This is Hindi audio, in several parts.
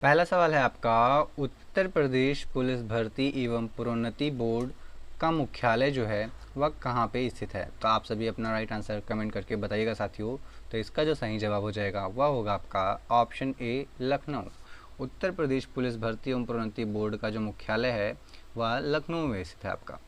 पहला सवाल है आपका, उत्तर प्रदेश पुलिस भर्ती एवं प्रोन्नति बोर्ड का मुख्यालय जो है वह कहाँ पे स्थित है। तो आप सभी अपना राइट आंसर कमेंट करके बताइएगा साथियों। तो इसका जो सही जवाब हो जाएगा वह होगा आपका option A, Lucknow. Uttar Pradesh police भर्ती एवं प्रोन्नति बोर्ड का जो मुख्यालय है वह लखनऊ में स्थित है आपका।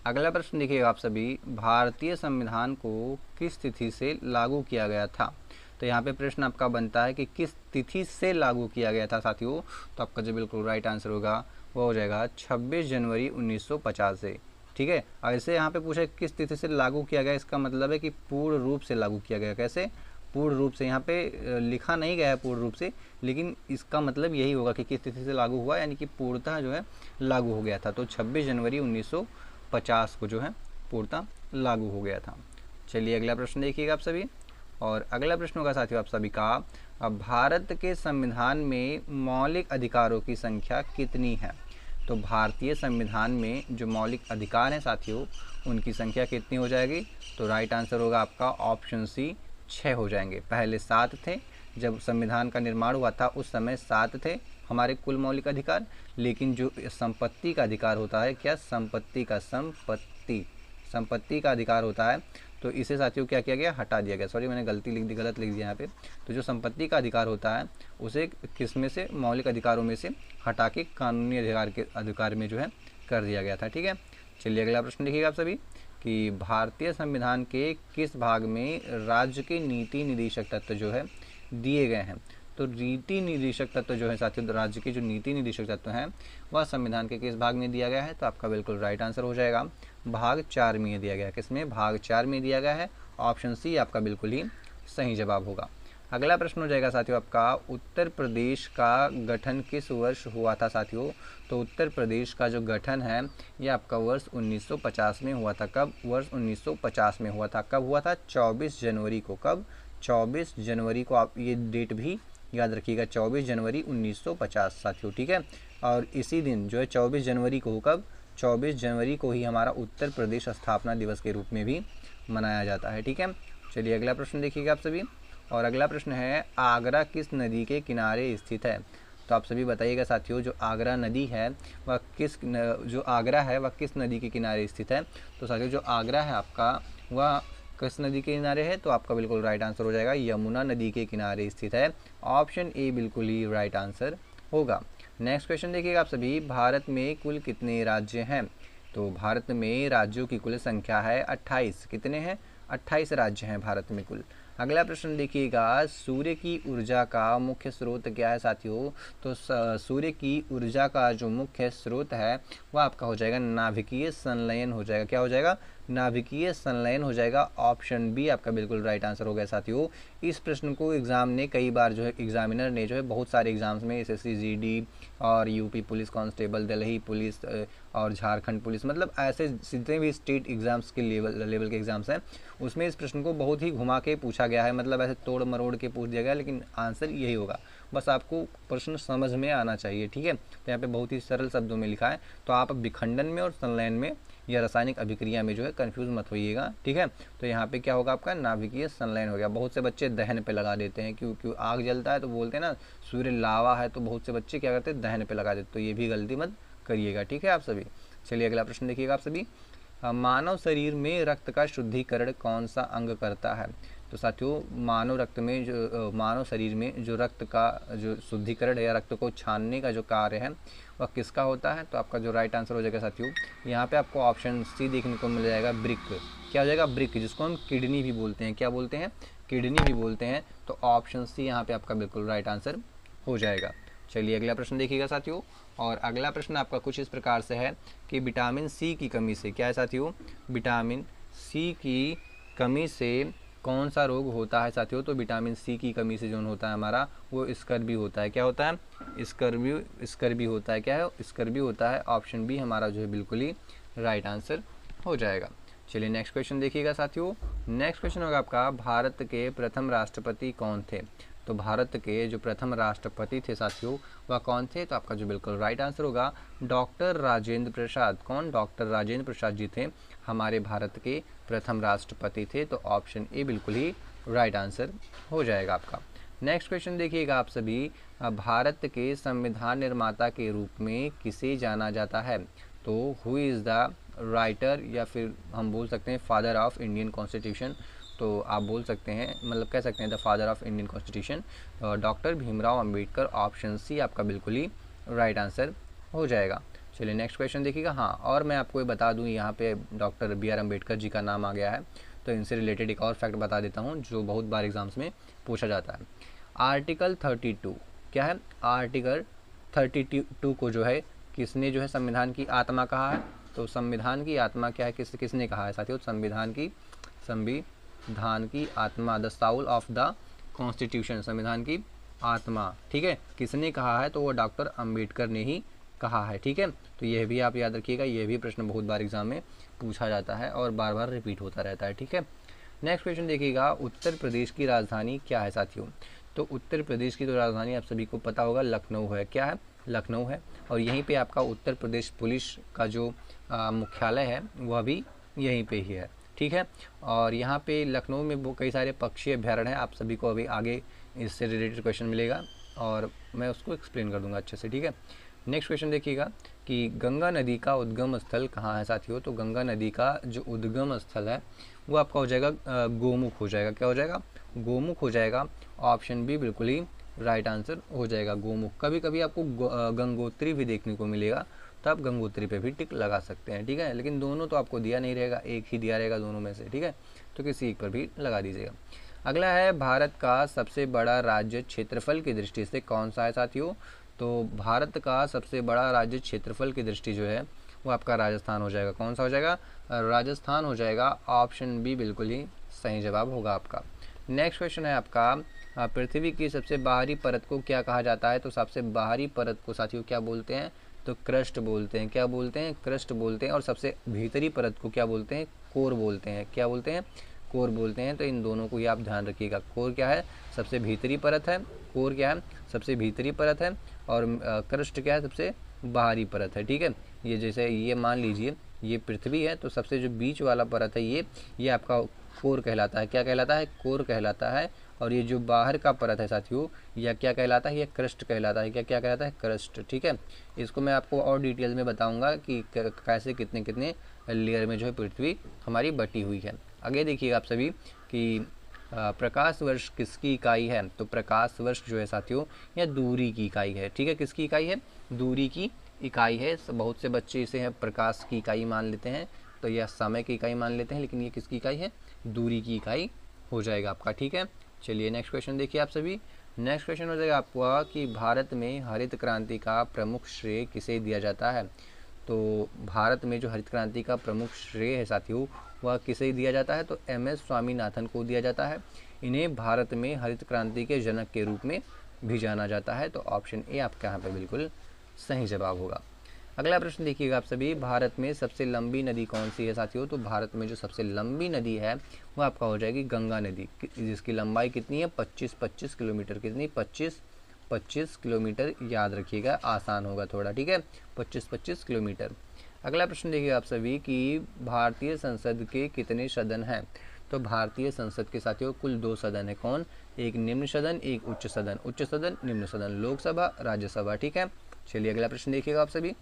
अगला प्रश्न देखिएगा आप सभी, भारतीय संविधान को किस तिथि से लागू किया गया था। तो यहाँ पे प्रश्न आपका बनता है कि किस तिथि से लागू किया गया था साथियों। तो आपका जो बिल्कुल राइट आंसर होगा वो हो जाएगा 26 जनवरी 1950 से। ठीक है, ऐसे यहाँ पे पूछा किस तिथि से लागू किया गया, इसका मतलब है कि पूर्ण रूप से लागू किया गया। कैसे पूर्ण रूप से, यहाँ पे लिखा नहीं गया है पूर्ण रूप से, लेकिन इसका मतलब यही होगा कि किस तिथि से लागू हुआ, यानी कि पूर्णतः जो है लागू हो गया था। तो 26 जनवरी 1950 को जो है पूर्णतः लागू हो गया था। चलिए अगला प्रश्न देखिएगा आप सभी। और अगला प्रश्न होगा साथियों आप सभी का, अब भारत के संविधान में मौलिक अधिकारों की संख्या कितनी है। तो भारतीय संविधान में जो मौलिक अधिकार हैं साथियों उनकी संख्या कितनी हो जाएगी। तो राइट आंसर होगा आपका ऑप्शन सी, 6 हो जाएंगे। पहले 7 थे, जब संविधान का निर्माण हुआ था उस समय 7 थे हमारे कुल मौलिक अधिकार, लेकिन जो संपत्ति का अधिकार होता है, क्या संपत्ति का अधिकार होता है, तो इसे साथियों क्या किया गया, हटा दिया गया। सॉरी मैंने गलत लिख दिया यहाँ पे। तो जो संपत्ति का अधिकार होता है उसे किस में से, मौलिक अधिकारों में से हटा के कानूनी अधिकार में जो है कर दिया गया था। ठीक है, चलिए अगला प्रश्न देखिएगा आप सभी कि भारतीय संविधान के किस भाग में राज्य के नीति निदेशक तत्व जो है दिए गए हैं। तो नीति निदेशक तत्व जो है साथियों, राज्य के जो नीति निदेशक तत्व हैं वह संविधान के किस भाग में दिया गया है। तो आपका बिल्कुल राइट आंसर हो जाएगा भाग 4 में दिया गया है। किसमें, भाग 4 में दिया गया है। ऑप्शन सी आपका बिल्कुल ही सही जवाब होगा। अगला प्रश्न हो जाएगा साथियों आपका, उत्तर प्रदेश का गठन किस वर्ष हुआ था साथियों। तो उत्तर प्रदेश का जो गठन है ये आपका वर्ष 1950 में हुआ था। कब, वर्ष 1950 में हुआ था। कब हुआ था, 24 जनवरी को। कब, 24 जनवरी को। आप ये डेट भी याद रखिएगा, 24 जनवरी 1950 साथियों। ठीक है, और इसी दिन जो है 24 जनवरी को, कब, 24 जनवरी को ही हमारा उत्तर प्रदेश स्थापना दिवस के रूप में भी मनाया जाता है। ठीक है, चलिए अगला प्रश्न देखिएगा आप सभी। और अगला प्रश्न है, आगरा किस नदी के किनारे स्थित है। तो आप सभी बताइएगा साथियों, जो आगरा नदी है वह जो आगरा है वह किस नदी के किनारे स्थित है। तो साथियों जो आगरा है आपका वह किस नदी के किनारे है। तो आपका बिल्कुल राइट आंसर हो जाएगा यमुना नदी के किनारे स्थित है। ऑप्शन ए बिल्कुल ही राइट आंसर होगा। नेक्स्ट क्वेश्चन देखिएगा आप सभी, भारत में कुल कितने राज्य हैं। तो भारत में राज्यों की कुल संख्या है 28। कितने हैं, 28 राज्य हैं भारत में कुल। अगला प्रश्न देखिएगा, सूर्य की ऊर्जा का मुख्य स्रोत क्या है साथियों। तो सूर्य की ऊर्जा का जो मुख्य स्रोत है वह आपका हो जाएगा नाभिकीय संलयन हो जाएगा। क्या हो जाएगा, नाभिकीय संलयन हो जाएगा। ऑप्शन बी आपका बिल्कुल राइट आंसर हो गया साथियों। इस प्रश्न को एग्जाम ने कई बार जो है, एग्जामिनर ने जो है बहुत सारे एग्जाम्स में एसएससी जीडी और UP police constable, Delhi police और झारखंड पुलिस, मतलब ऐसे जितने भी स्टेट एग्जाम्स के लेवल के एग्जाम्स हैं उसमें इस प्रश्न को बहुत ही घुमा के पूछा गया है। मतलब ऐसे तोड़ मरोड़ के पूछ दिया गया, लेकिन आंसर यही होगा। बस आपको प्रश्न समझ में आना चाहिए। ठीक है, तो यहाँ पे बहुत ही सरल शब्दों में लिखा है। तो आप विखंडन में और संलयन में या रासायनिक अभिक्रिया में जो है कंफ्यूज मत होइएगा। ठीक है, तो यहाँ पे क्या होगा आपका नाभिकीय संलयन हो गया। बहुत से बच्चे दहन पे लगा देते हैं, क्यों आग जलता है तो बोलते हैं ना सूर्य लावा है, तो बहुत से बच्चे क्या करते हैं दहन पे लगा देते। तो ये भी गलती मत करिएगा। ठीक है आप सभी, चलिए अगला प्रश्न देखिएगा आप सभी। मानव शरीर में रक्त का शुद्धिकरण कौन सा अंग करता है। तो साथियों मानव शरीर में जो रक्त का जो शुद्धिकरण है या रक्त को छानने का जो कार्य है वह किसका होता है। तो आपका जो राइट आंसर हो जाएगा साथियों, यहाँ पे आपको ऑप्शन सी देखने को मिल जाएगा, ब्रिक। क्या हो जाएगा, ब्रिक, जिसको हम किडनी भी बोलते हैं। क्या बोलते हैं, किडनी भी बोलते हैं। तो ऑप्शन सी यहाँ पे आपका बिल्कुल राइट आंसर हो जाएगा। चलिए अगला प्रश्न देखिएगा साथियों। और अगला प्रश्न आपका कुछ इस प्रकार से है कि विटामिन सी की कमी से, क्या है साथियों, विटामिन सी की कमी से कौन सा रोग होता है साथियों। तो विटामिन सी की कमी से जो होता है हमारा वो स्कर्वी होता है। क्या होता है, स्कर्वी होता है। क्या है, स्कर्वी होता है। ऑप्शन बी हमारा जो है बिल्कुल ही राइट आंसर हो जाएगा। चलिए नेक्स्ट क्वेश्चन देखिएगा साथियों। नेक्स्ट क्वेश्चन होगा आपका, भारत के प्रथम राष्ट्रपति कौन थे। तो भारत के जो प्रथम राष्ट्रपति थे साथियों वह कौन थे। तो आपका जो बिल्कुल राइट आंसर होगा डॉक्टर राजेंद्र प्रसाद। कौन, डॉक्टर राजेंद्र प्रसाद जी थे हमारे भारत के प्रथम राष्ट्रपति थे। तो ऑप्शन ए बिल्कुल ही राइट आंसर हो जाएगा आपका। नेक्स्ट क्वेश्चन देखिएगा आप सभी, भारत के संविधान निर्माता के रूप में किसे जाना जाता है? तो हु इज़ द राइटर, या फिर हम बोल सकते हैं फादर ऑफ इंडियन कॉन्स्टिट्यूशन। तो आप बोल सकते हैं, मतलब कह सकते हैं the father of Indian constitution doctor Bhimrao Ambedkar. Option C आपका बिल्कुल ही राइट आंसर हो जाएगा। चलिए नेक्स्ट क्वेश्चन देखिएगा। हाँ, और मैं आपको ये बता दूं, यहाँ पे doctor B are Ambedkar ji का नाम आ गया है, तो इनसे रिलेटेड एक और फैक्ट बता देता हूँ जो बहुत बार एग्जाम्स में पूछा जाता है। आर्टिकल 32 क्या है? आर्टिकल 32 को जो है किसने जो है संविधान की आत्मा कहा है? तो संविधान की आत्मा क्या है, किसने कहा है साथियों? संविधान की आत्मा, the Saul of the constitution, संविधान की आत्मा, ठीक है, किसने कहा है? तो वो डॉक्टर अंबेडकर ने ही कहा है, ठीक है। तो यह भी आप याद रखिएगा, यह भी प्रश्न बहुत बार एग्जाम में पूछा जाता है और बार बार रिपीट होता रहता है, ठीक है। नेक्स्ट क्वेश्चन देखिएगा, उत्तर प्रदेश की राजधानी क्या है साथियों? तो उत्तर प्रदेश की तो राजधानी आप सभी को पता होगा, लखनऊ है। क्या है? लखनऊ है। और यहीं पे आपका उत्तर प्रदेश पुलिस का जो मुख्यालय है वह भी यहीं पे ही है, ठीक है। और यहाँ पे लखनऊ में वो कई सारे पक्षी अभ्यारण्य हैं, आप सभी को अभी आगे इससे रिलेटेड क्वेश्चन मिलेगा और मैं उसको एक्सप्लेन कर दूंगा अच्छे से, ठीक है। नेक्स्ट क्वेश्चन देखिएगा कि गंगा नदी का उद्गम स्थल कहाँ है साथियों? तो गंगा नदी का जो उद्गम स्थल है वो आपका हो जाएगा गोमुख हो जाएगा। क्या हो जाएगा? गोमुख हो जाएगा। ऑप्शन बी बिल्कुल ही राइट आंसर हो जाएगा, गोमुख। कभी कभी आपको गंगोत्री भी देखने को मिलेगा, तो आप गंगोत्री पे भी टिक लगा सकते हैं, ठीक है। लेकिन दोनों तो आपको दिया नहीं रहेगा, एक ही दिया रहेगा दोनों में से, ठीक है। तो किसी एक पर भी लगा दीजिएगा। अगला है, भारत का सबसे बड़ा राज्य क्षेत्रफल की दृष्टि से कौन सा है साथियों? तो भारत का सबसे बड़ा राज्य क्षेत्रफल की दृष्टि जो है वो आपका राजस्थान हो जाएगा। कौन सा हो जाएगा? राजस्थान हो जाएगा। ऑप्शन बी बिल्कुल ही सही जवाब होगा आपका। नेक्स्ट क्वेश्चन है आपका, पृथ्वी की सबसे बाहरी परत को क्या कहा जाता है? तो सबसे बाहरी परत को साथियों क्या बोलते हैं? तो क्रस्ट बोलते हैं। क्या बोलते हैं? क्रस्ट बोलते हैं। और सबसे भीतरी परत को क्या बोलते हैं? कोर बोलते हैं। क्या बोलते हैं? कोर बोलते हैं। तो इन दोनों को ही आप ध्यान रखिएगा। कोर क्या है? सबसे भीतरी परत है। कोर क्या है? सबसे भीतरी परत है। और क्रस्ट क्या है? सबसे बाहरी परत है, ठीक है। ये जैसे ये मान लीजिए ये पृथ्वी है, तो सबसे जो बीच वाला परत है ये आपका कोर कहलाता है। क्या कहलाता है? कोर कहलाता है। और ये जो बाहर का परत है साथियों, यह क्या कहलाता है? ये क्रस्ट कहलाता है। क्या क्या कहलाता है? क्रस्ट, ठीक है। इसको मैं आपको और डिटेल में बताऊंगा कि कैसे कितने कितने लेयर में जो है पृथ्वी हमारी बटी हुई है। आगे देखिएगा आप सभी कि प्रकाश वर्ष किसकी इकाई है? तो प्रकाश वर्ष जो है साथियों यह दूरी की इकाई है, ठीक है। किसकी इकाई है? दूरी की इकाई है। बहुत से बच्चे इसे है प्रकाश की इकाई मान लेते हैं, तो यह समय की इकाई मान लेते हैं, लेकिन ये किसकी इकाई है? दूरी की इकाई हो जाएगा आपका, ठीक है। चलिए नेक्स्ट क्वेश्चन देखिए आप सभी। नेक्स्ट क्वेश्चन हो जाएगा आपका कि भारत में हरित क्रांति का प्रमुख श्रेय किसे दिया जाता है? तो भारत में जो हरित क्रांति का प्रमुख श्रेय है साथियों वह किसे दिया जाता है? तो MS स्वामीनाथन को दिया जाता है। इन्हें भारत में हरित क्रांति के जनक के रूप में भी जाना जाता है। तो ऑप्शन ए आपका यहाँ पे बिल्कुल सही जवाब होगा। अगला प्रश्न देखिएगा आप सभी, भारत में सबसे लंबी नदी कौन सी है साथियों? तो भारत में जो सबसे लंबी नदी है वो आपका हो जाएगी गंगा नदी, जिसकी लंबाई कितनी है? 25 किलोमीटर। कितनी? 25 किलोमीटर। याद रखिएगा, आसान होगा थोड़ा, ठीक है। 25 किलोमीटर। अगला प्रश्न देखिएगा आप सभी कि भारतीय संसद के कितने सदन हैं? तो भारतीय संसद के साथियों कुल 2 सदन है। कौन? एक निम्न सदन, एक उच्च सदन। उच्च सदन, निम्न सदन, लोकसभा, राज्यसभा, ठीक है। चलिए अगला प्रश्न देखिएगा आप सभी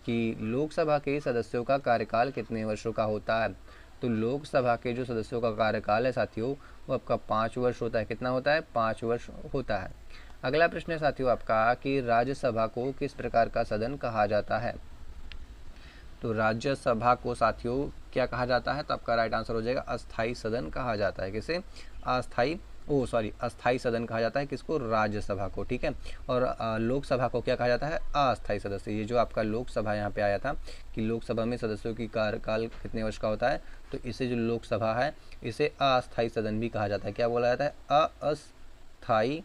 कि लोकसभा के सदस्यों का कार्यकाल कितने वर्षों का होता है? तो लोकसभा के जो सदस्यों का कार्यकाल है साथियों वो आपका 5 वर्ष होता है। कितना होता है? 5 वर्ष होता है। अगला प्रश्न है साथियों आपका कि राज्यसभा को किस प्रकार का सदन कहा जाता है? तो राज्यसभा को साथियों क्या कहा जाता है? तो आपका राइट आंसर हो जाएगा अस्थाई सदन कहा जाता है। किसे? अस्थाई सदन कहा जाता है। किसको? राज्यसभा को, ठीक है। और लोकसभा को क्या कहा जाता है? अस्थाई सदस्य। ये जो आपका लोकसभा यहाँ पे आया था कि लोकसभा में सदस्यों की कार्यकाल कितने वर्ष का होता है, तो इसे जो लोकसभा है इसे अस्थाई सदन भी कहा जाता है। क्या बोला जाता है? अस्थाई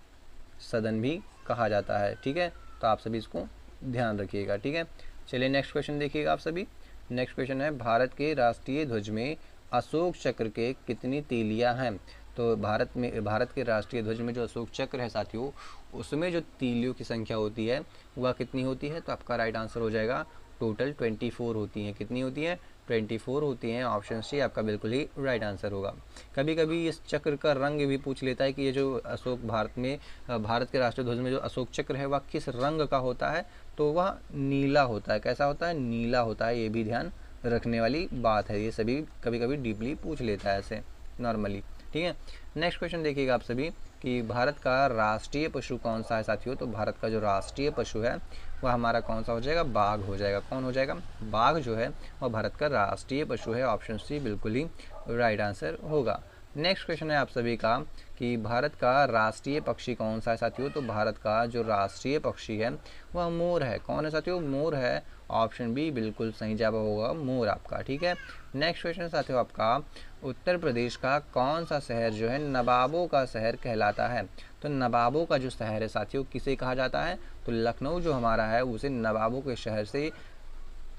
सदन भी कहा जाता है, ठीक है। तो आप सभी इसको ध्यान रखिएगा, ठीक है। चलिए नेक्स्ट क्वेश्चन देखिएगा आप सभी। नेक्स्ट क्वेश्चन है, भारत के राष्ट्रीय ध्वज में अशोक चक्र के कितनी तीलियां हैं? तो भारत के राष्ट्रीय ध्वज में जो अशोक चक्र है साथियों उसमें जो तीलियों की संख्या होती है वह कितनी होती है? तो आपका राइट आंसर हो जाएगा टोटल 24 होती हैं। कितनी होती हैं? 24 होती हैं। ऑप्शन सी आपका बिल्कुल ही राइट आंसर होगा। कभी कभी इस चक्र का रंग भी पूछ लेता है कि ये जो अशोक भारत के राष्ट्रीय ध्वज में जो अशोक चक्र है वह किस रंग का होता है, तो वह नीला होता है। कैसा होता है? नीला होता है। ये भी ध्यान रखने वाली बात है, ये सभी कभी कभी डीपली पूछ लेता है ऐसे नॉर्मली। ठीक है, नेक्स्ट क्वेश्चन देखिएगा आप सभी कि भारत का राष्ट्रीय पशु कौन सा है साथियों। तो भारत का जो राष्ट्रीय पशु है वह हमारा कौन सा हो जाएगा? बाघ हो जाएगा। कौन हो जाएगा? बाघ जो है वह भारत का राष्ट्रीय पशु है। ऑप्शन सी बिल्कुल ही राइट आंसर होगा। नेक्स्ट क्वेश्चन है आप सभी का कि भारत का राष्ट्रीय पक्षी कौन सा है साथियों। तो भारत का जो राष्ट्रीय पक्षी है वह मोर है। कौन है साथियों? मोर है। ऑप्शन बी बिल्कुल सही जवाब होगा, मोर आपका। ठीक है, नेक्स्ट क्वेश्चन साथियों आपका, उत्तर प्रदेश का कौन सा शहर जो है नवाबों का शहर कहलाता है। तो नवाबों का जो शहर है साथियों किसे कहा जाता है? तो लखनऊ जो हमारा है उसे नवाबों के शहर से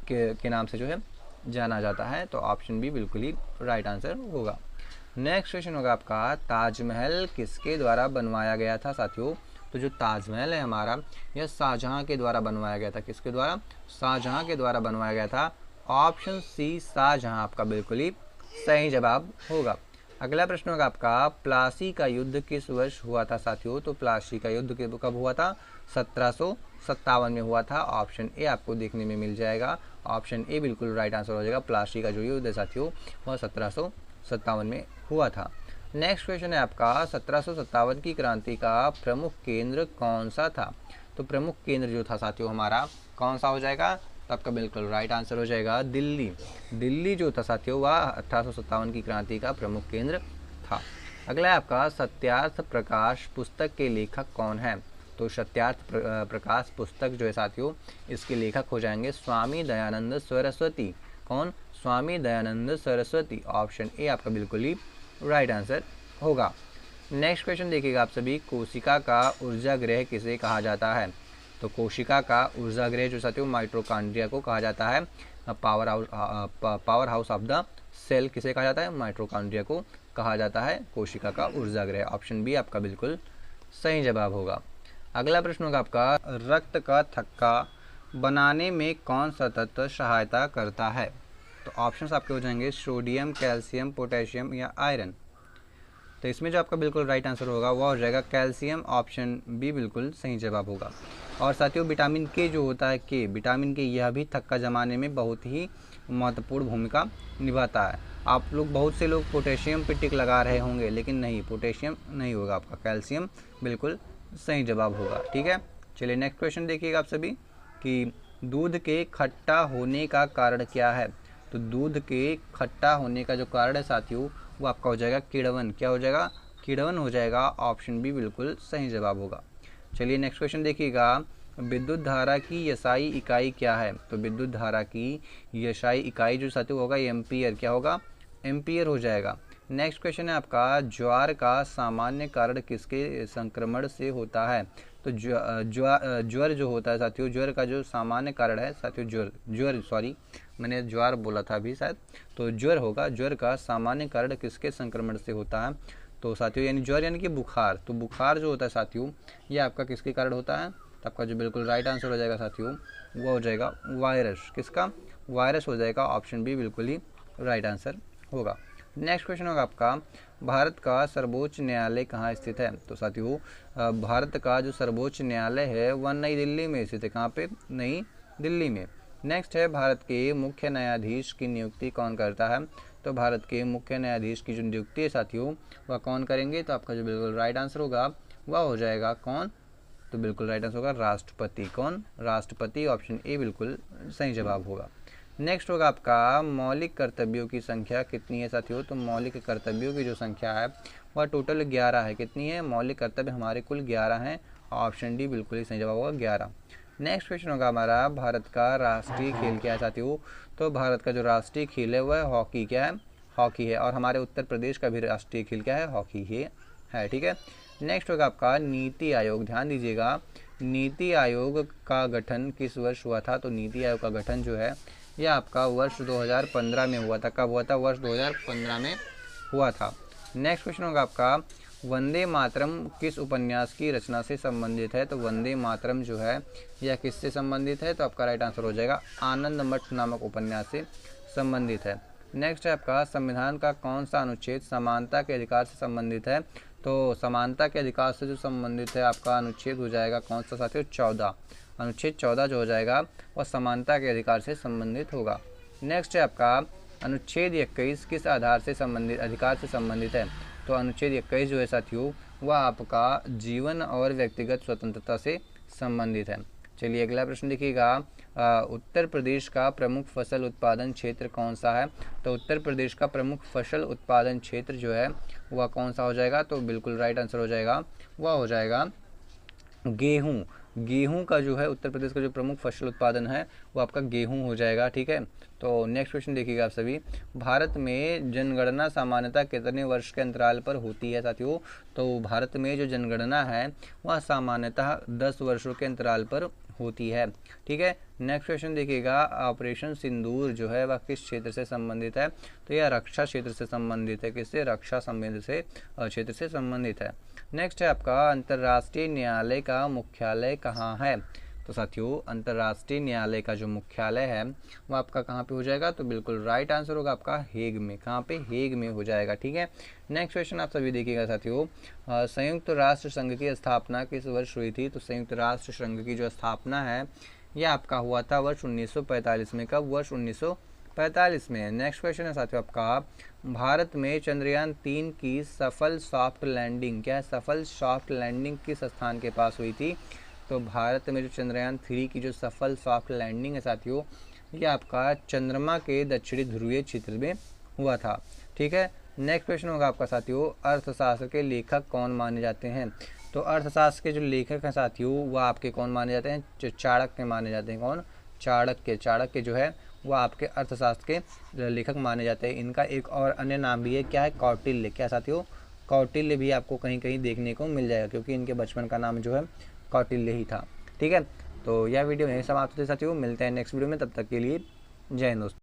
के नाम से जो है जाना जाता है। तो ऑप्शन बी बिल्कुल ही राइट आंसर होगा। नेक्स्ट क्वेश्चन होगा आपका, ताजमहल किसके द्वारा बनवाया गया था साथियों। तो जो ताजमहल है हमारा यह शाहजहां के द्वारा बनवाया गया था। किसके द्वारा? शाहजहां के द्वारा बनवाया गया था। ऑप्शन सी शाहजहां आपका बिल्कुल ही सही जवाब होगा। अगला प्रश्न होगा आपका, प्लासी का युद्ध किस वर्ष हुआ था साथियों। तो प्लासी का युद्ध कब हुआ था? 1757 में हुआ था। ऑप्शन ए आपको देखने में मिल जाएगा। ऑप्शन ए बिल्कुल राइट आंसर हो जाएगा। प्लासी का जो युद्ध है साथियों वह 1757 में हुआ था। नेक्स्ट क्वेश्चन है आपका, 1757 की क्रांति का प्रमुख केंद्र कौन सा था। तो प्रमुख केंद्र जो था साथियों हमारा कौन सा हो जाएगा? तो आपका बिल्कुल राइट आंसर हो जाएगा दिल्ली। दिल्ली जो था साथियों वह 1857 की क्रांति का प्रमुख केंद्र था। अगला है आपका, सत्यार्थ प्रकाश पुस्तक के लेखक कौन है। तो सत्यार्थ प्रकाश पुस्तक जो है साथियों इसके लेखक हो जाएंगे स्वामी दयानंद सरस्वती। कौन? स्वामी दयानंद सरस्वती। ऑप्शन ए आपका बिल्कुल ही राइट आंसर होगा। नेक्स्ट क्वेश्चन देखिएगा आप सभी, कोशिका का ऊर्जा गृह किसे कहा जाता है। तो कोशिका का ऊर्जा गृह जो साथियों माइटोकॉन्ड्रिया को कहा जाता है। Powerhouse of the cell किसे कहा जाता है? माइटोकॉन्ड्रिया को कहा जाता है कोशिका का ऊर्जा गृह। ऑप्शन बी आपका बिल्कुल सही जवाब होगा। अगला प्रश्न होगा आपका, रक्त का थक्का बनाने में कौन सा तत्व सहायता करता है। तो ऑप्शंस आपके हो जाएंगे सोडियम, कैल्शियम, पोटेशियम या आयरन। तो इसमें जो आपका बिल्कुल राइट आंसर होगा वह हो जाएगा कैल्शियम। ऑप्शन बी बिल्कुल सही जवाब होगा। और साथियों विटामिन के जो होता है विटामिन के यह भी थक्का जमाने में बहुत ही महत्वपूर्ण भूमिका निभाता है। आप लोग बहुत से लोग पोटेशियम पे टिक लगा रहे होंगे लेकिन नहीं, पोटेशियम नहीं होगा आपका, कैल्शियम बिल्कुल सही जवाब होगा। ठीक है, चलिए नेक्स्ट क्वेश्चन देखिएगा आप सभी कि दूध के खट्टा होने का कारण क्या है। तो दूध के खट्टा होने का जो कारण है साथियों वो आपका हो जाएगा किण्वन। क्या हो जाएगा? किण्वन हो जाएगा। ऑप्शन बी बिल्कुल सही जवाब होगा। चलिए नेक्स्ट क्वेश्चन देखिएगा, विद्युत धारा की यसाई इकाई क्या है। तो विद्युत धारा की यसाई इकाई जो साथियों होगा एम्पियर। क्या होगा? एम्पियर हो जाएगा। नेक्स्ट क्वेश्चन है आपका, ज्वार का सामान्य कारण किसके संक्रमण से होता है। तो ज्वर जो होता है साथियों, ज्वर का जो सामान्य कारण है साथियों, मैंने ज्वार बोला था अभी शायद, तो ज्वर होगा। ज्वर का सामान्य कारण किसके संक्रमण से होता है। तो साथियों यानी ज्वर यानी कि बुखार। तो बुखार जो होता है साथियों ये आपका किसके कारण होता है। तो आपका जो बिल्कुल राइट आंसर हो जाएगा साथियों वो हो जाएगा वायरस। किसका? वायरस हो जाएगा। ऑप्शन बी बिल्कुल ही राइट आंसर होगा। नेक्स्ट क्वेश्चन होगा आपका, भारत का सर्वोच्च न्यायालय कहाँ स्थित है। तो साथियों भारत का जो सर्वोच्च न्यायालय है वह नई दिल्ली में स्थित है। कहाँ पे? नई दिल्ली में। नेक्स्ट है, भारत के मुख्य न्यायाधीश की नियुक्ति कौन करता है। तो भारत के मुख्य न्यायाधीश की जो नियुक्ति है साथियों वह कौन करेंगे। तो आपका जो बिल्कुल राइट आंसर होगा वह हो जाएगा कौन। तो बिल्कुल राइट आंसर होगा राष्ट्रपति। कौन? राष्ट्रपति। ऑप्शन ए बिल्कुल सही जवाब होगा। नेक्स्ट होगा आपका, मौलिक कर्तव्यों की संख्या कितनी है साथियों। तो मौलिक कर्तव्यों की जो संख्या है वह टोटल 11 है। कितनी है? मौलिक कर्तव्य हमारे कुल 11 हैं। ऑप्शन डी बिल्कुल ही सही जवाब होगा 11। नेक्स्ट क्वेश्चन होगा हमारा, भारत का राष्ट्रीय खेल क्या है साथियों। तो भारत का जो राष्ट्रीय खेल है वह हॉकी। क्या है? हॉकी है। और हमारे उत्तर प्रदेश का भी राष्ट्रीय खेल क्या है? हॉकी ही है। ठीक है, नेक्स्ट होगा आपका नीति आयोग। ध्यान दीजिएगा, नीति आयोग का गठन किस वर्ष हुआ था। तो नीति आयोग का गठन जो है यह आपका वर्ष 2015 में हुआ था। कब हुआ था? वर्ष 2015 में हुआ था। नेक्स्ट क्वेश्चन होगा आपका, वंदे मातरम किस उपन्यास की रचना से संबंधित है? तो वंदे मातरम जो है यह किससे संबंधित है? तो आपका राइट आंसर हो जाएगा आनंद मठ नामक उपन्यास से संबंधित है। नेक्स्ट है आपका संविधान का कौन सा अनुच्छेद समानता के अधिकार से संबंधित है? तो समानता के अधिकार से जो संबंधित है आपका अनुच्छेद हो जाएगा कौन सा साथियों? 14। अनुच्छेद 14 जो हो जाएगा वह समानता के अधिकार से संबंधित होगा। नेक्स्ट है आपका अनुच्छेद 21 किस आधार से संबंधित अधिकार से संबंधित है? तो अनुच्छेद 21 जो है साथियों वह आपका जीवन और व्यक्तिगत स्वतंत्रता से संबंधित है। चलिए अगला प्रश्न देखिएगा, उत्तर प्रदेश का प्रमुख फसल उत्पादन क्षेत्र कौन सा है? तो उत्तर प्रदेश का प्रमुख फसल उत्पादन क्षेत्र जो है वह कौन सा हो जाएगा? तो बिल्कुल राइट आंसर हो जाएगा, वह हो जाएगा गेहूँ। गेहूँ का जो है उत्तर प्रदेश का जो प्रमुख फसल उत्पादन है वो आपका गेहूँ हो जाएगा। ठीक है, तो नेक्स्ट क्वेश्चन देखिएगा आप सभी, भारत में जनगणना सामान्यतः कितने वर्ष के अंतराल पर होती है साथियों? तो भारत में जो जनगणना है वह सामान्यतः 10 वर्षों के अंतराल पर होती है। ठीक है, नेक्स्ट क्वेश्चन देखिएगा, ऑपरेशन सिंदूर जो है वह किस क्षेत्र से संबंधित है? तो यह रक्षा क्षेत्र से संबंधित है। किससे? रक्षा संबंधित से क्षेत्र से संबंधित है। नेक्स्ट है आपका अंतर्राष्ट्रीय न्यायालय का मुख्यालय कहाँ है? तो साथियों अंतर्राष्ट्रीय न्यायालय का जो मुख्यालय है वो आपका कहाँ पे हो जाएगा? तो बिल्कुल राइट आंसर होगा आपका हेग में। कहाँ पे? हेग में हो जाएगा। ठीक है, नेक्स्ट क्वेश्चन आप सभी देखिएगा साथियों, संयुक्त राष्ट्र संघ की स्थापना किस वर्ष हुई थी? तो संयुक्त राष्ट्र संघ की जो स्थापना है यह आपका हुआ था वर्ष 1945 में। कब? वर्ष 1945 में। नेक्स्ट क्वेश्चन है साथियों आपका, भारत में चंद्रयान 3 की सफल सॉफ्ट लैंडिंग, क्या है? सफल सॉफ्ट लैंडिंग किस स्थान के पास हुई थी? तो भारत में जो चंद्रयान 3 की जो सफल सॉफ्ट लैंडिंग है साथियों ये आपका चंद्रमा के दक्षिणी ध्रुवीय क्षेत्र में हुआ था। ठीक है, नेक्स्ट क्वेश्चन होगा आपका साथियों, अर्थशास्त्र के लेखक कौन माने जाते हैं? तो अर्थशास्त्र के जो लेखक हैं साथियों वह आपके कौन माने जाते हैं? जो चाणक्य माने जाते हैं। कौन? चाणक्य। चाणक्य जो है वह आपके अर्थशास्त्र के लेखक माने जाते हैं। इनका एक और अन्य नाम भी है, क्या है? कौटिल्य। क्या साथियों? कौटिल्य भी आपको कहीं कहीं देखने को मिल जाएगा क्योंकि इनके बचपन का नाम जो है कौटिल्य ही था। ठीक है, तो यह वीडियो यहीं समाप्त होती है साथियों, मिलते हैं नेक्स्ट वीडियो में, तब तक के लिए जय हिंद दोस्तों।